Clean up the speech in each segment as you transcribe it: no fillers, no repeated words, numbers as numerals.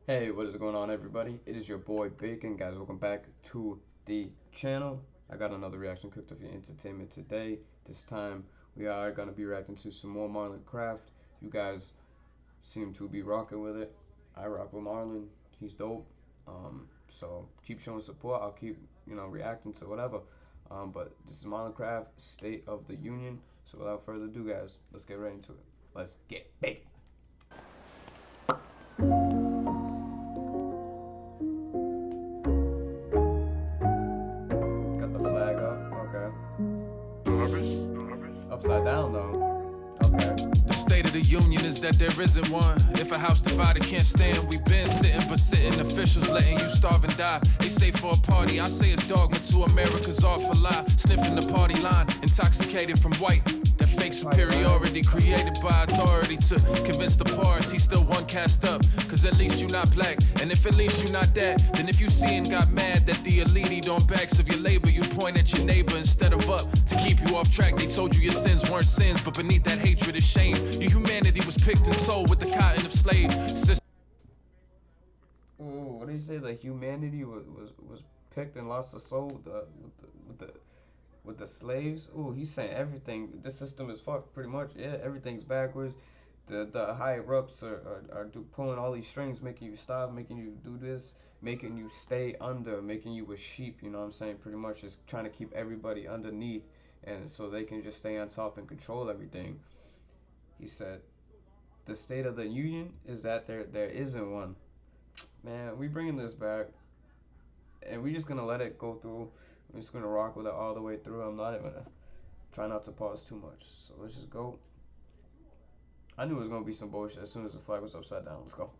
Hey, what is going on, everybody? It is your boy Bacon, guys. Welcome back to the channel. I got another reaction cooked up for your entertainment today. This time we are gonna be reacting to some more Marlon Craft. You guys seem to be rocking with it. I rock with Marlon. He's dope. So keep showing support. I'll keep reacting to whatever. But this is Marlon Craft, State of the Union. So without further ado, guys, let's get right into it. Let's get bacon. Got the flag up. Okay. Upside down though. Okay. The state of the union is that there isn't one. If a house divided can't stand, we've been sitting, but sitting officials letting you starve and die. They say for a party, I say it's dogma to America's awful lie. Sniffing the party line, intoxicated from white. That fake superiority created by authority to convince the parts he's still one cast up. Cause at least you not black, and if at least you not that, then if you see and got mad that the elite don't backs of your labor, you point at your neighbor instead of up to keep you off track. They told you your sins weren't sins, but beneath that hatred is shame. Your humanity was picked and sold with the cotton of slave system. Ooh, what do you say? The humanity was picked and lost the soul with the slaves. Ooh, he's saying everything. The system is fucked, pretty much. Yeah, everything's backwards. The higher ups are pulling all these strings, making you stop, making you do this, making you stay under, making you a sheep. You know what I'm saying? Pretty much just trying to keep everybody underneath, and so they can just stay on top and control everything. He said, "The state of the union is that there isn't one." Man, we bringing this back, and we just gonna let it go through. We're just gonna rock with it all the way through. I'm not even gonna try not to pause too much. So let's just go. I knew it was gonna be some bullshit as soon as the flag was upside down. Let's go.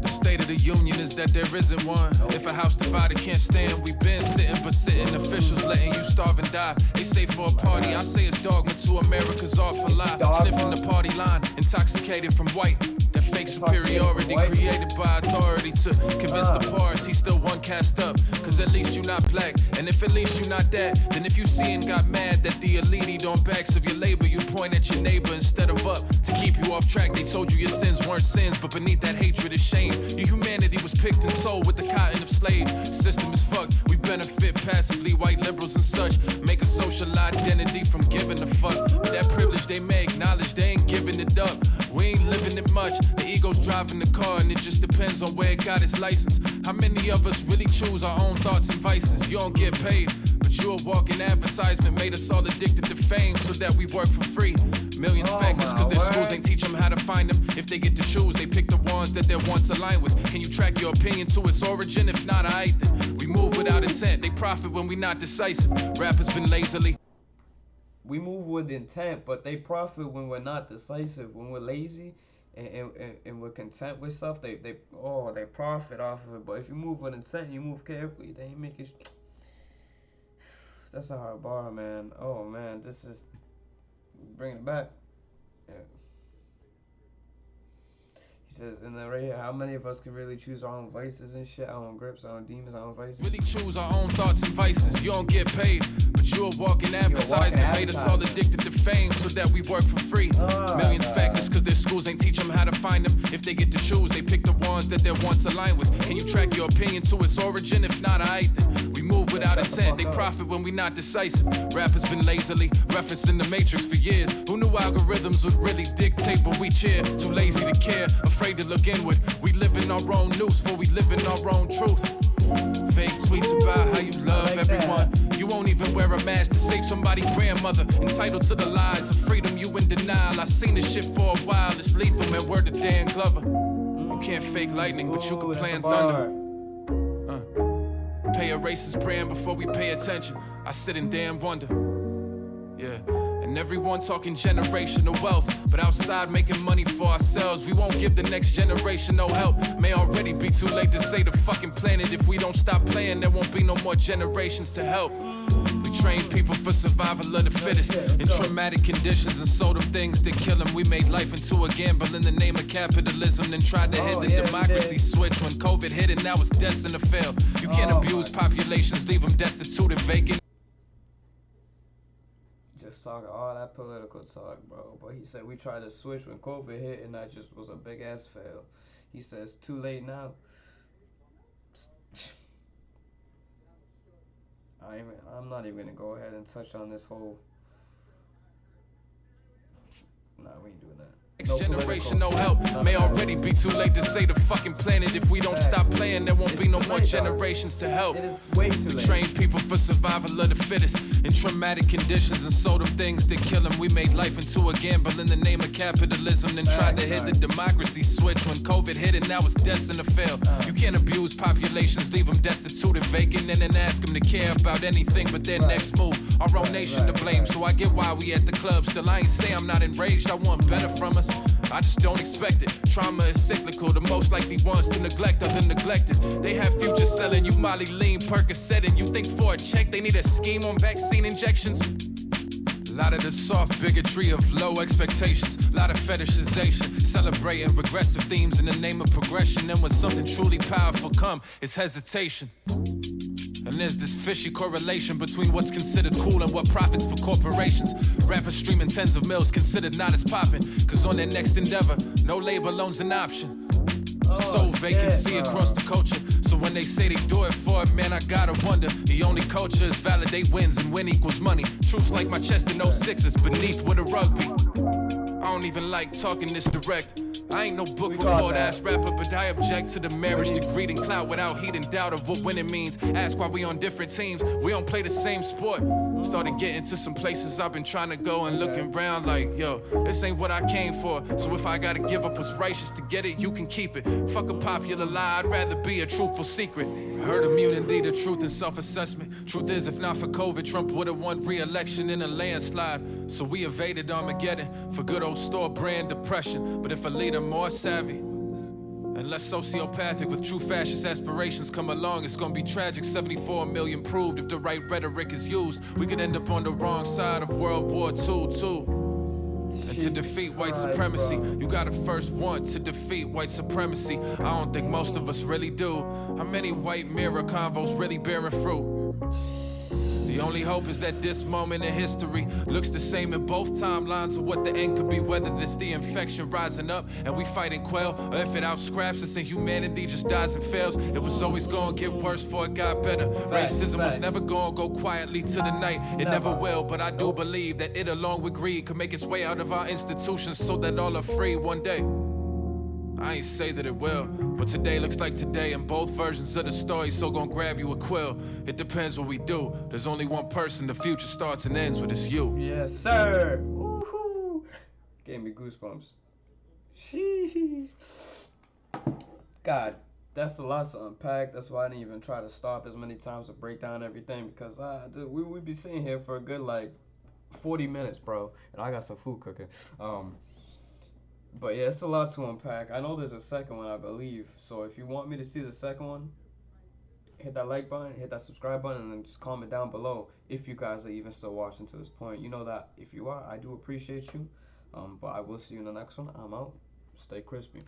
The state of the union is that there isn't one. If a house divided can't stand, we've been sitting, but sitting officials letting you starve and die. They say for a party, I say it's dogma to America's awful lie. Sniffing the party line, intoxicated from white. That fake superiority created by authority to convince the parts he's still one cast up. Cause at least you not black, and if at least you not that, then if you see and got mad that the elite don't backs of your labor, you point at your neighbor instead of up to keep you off track. They told you your sins weren't sins, but beneath that hatred is shame. Your humanity was picked and sold with the cotton of slave. System is fucked, we benefit passively, white liberals and such. Make a social identity from giving a fuck. But that privilege they may acknowledge, they ain't giving it up. We ain't living it much. The ego's driving the car, and it just depends on where it got its license. How many of us really choose our own thoughts and vices? You don't get paid, but you're a walking advertisement. Made us all addicted to fame so that we work for free. Millions factless cause their schools ain't teach them how to find them. If they get to choose, they pick the ones that they're once aligned with. Can you track your opinion to its origin? If not, I then we move without intent. They profit when we not decisive. Rappers been lazily. We move with intent, but they profit when we're not decisive. When we're lazy and we're content with stuff, they profit off of it. But if you move with intent, you move carefully, they make it. That's a hard bar, man. Oh man, this is bringing it back. Yeah. He says, and then right here, how many of us can really choose our own vices and shit, our own grips, our own demons, our own vices? Really choose our own thoughts and vices. You don't get paid, but you're a walking advertisement. Made us all addicted to fame so that we work for free. Millions factless cause their schools ain't teach them how to find them. If they get to choose, they pick the ones that they're once aligned with. Can you track your opinion to its origin? If not, I then we move without intent. They profit when we not decisive. Rappers been lazily referencing the Matrix for years. Who knew algorithms would really dictate what we cheer? Too lazy to care, afraid to look inward. We live in our own noose, for we live in our own truth. Fake tweets about how you love everyone. You won't even wear a mask to save somebody's grandmother. Entitled to the lies of freedom, you in denial. I seen this shit for a while, it's lethal, man, word to Dan Glover. You can't fake lightning, but you can plan thunder. Pay a racist brand before we pay attention. I sit in damn wonder. Yeah. And everyone talking generational wealth, but outside making money for ourselves. We won't give the next generation no help. May already be too late to save the fucking planet. If we don't stop playing, there won't be no more generations to help. We train people for survival of the fittest in traumatic conditions and sold them things that kill them. We made life into a gamble in the name of capitalism, then tried to hit the democracy switch when COVID hit, and now it's destined to fail. You can't abuse populations, leave them destitute and vacant. Just talking all that political talk, bro. But he said we tried to switch when COVID hit, and that just was a big ass fail. He says too late now. I'm not even gonna go ahead and touch on this whole. Nah, we ain't doing that. Next generation, no help. May already be too late to save the fucking planet. If we don't stop playing, there won't be no more generations to help. It is way too late. Train people for survival of the fittest in traumatic conditions and sold them things that kill them. We made life into a gamble in the name of capitalism, then tried to hit the democracy switch when COVID hit and now it's destined to fail. You can't abuse populations, leave them destitute and vacant, and then ask them to care about anything but their next move. Our own nation to blame, so I get why we at the club. Still, I ain't say I'm not enraged, I want better from us. I just don't expect it. Trauma is cyclical. The most likely ones to neglect are the neglected. They have futures selling you Molly, lean, Percocet, and you think for a check they need a scheme on vaccine injections? A lot of the soft bigotry of low expectations, a lot of fetishization, celebrating regressive themes in the name of progression. And when something truly powerful come, it's hesitation. And there's this fishy correlation between what's considered cool and what profits for corporations. Rappers streaming tens of mils considered not as poppin', cause on their next endeavor, no labor loan's an option. So vacancy across the culture. So when they say they do it for it, man, I gotta wonder. The only culture is validate wins and win equals money. Truths like my chest in '06 is beneath with a rugby. I don't even like talking this direct. I ain't no book report ass rapper, but I object to the marriage to greed and clout without heat and doubt of what winning means. Ask why we on different teams, we don't play the same sport. Started getting to some places I've been trying to go and looking around like, yo, this ain't what I came for. So if I gotta give up what's righteous to get it, you can keep it. Fuck a popular lie, I'd rather be a truthful secret. Herd immunity to truth and self-assessment. Truth is, if not for COVID, Trump would've won re-election in a landslide. So we evaded Armageddon for good old store brand depression. But if a leader more savvy and less sociopathic with true fascist aspirations come along, it's gonna be tragic. 74 million proved if the right rhetoric is used. We could end up on the wrong side of World War II too. And to defeat white supremacy, you gotta first want to defeat white supremacy. I don't think most of us really do. How many white mirror convos really bearing fruit? The only hope is that this moment in history looks the same in both timelines of what the end could be, whether this the infection rising up and we fight and quell, or if it outscraps us and humanity just dies and fails. It was always gonna get worse before it got better. Racism was never gonna go quietly to the night. It never will, but I do believe that it along with greed could make its way out of our institutions so that all are free one day. I ain't say that it will, but today looks like today in both versions of the story, so gon' grab you a quill. It depends what we do. There's only one person the future starts and ends with, it's you. Yes, sir. Woohoo! Gave me goosebumps. Sheesh. God, that's a lot to unpack. That's why I didn't even try to stop as many times to break down everything, because dude, we would be sitting here for a good like 40 minutes, bro, and I got some food cooking. But yeah, it's a lot to unpack. I know there's a second one, I believe. So if you want me to see the second one, hit that like button, hit that subscribe button, and then just comment down below if you guys are even still watching to this point. You know that if you are, I do appreciate you. But I will see you in the next one. I'm out. Stay crispy.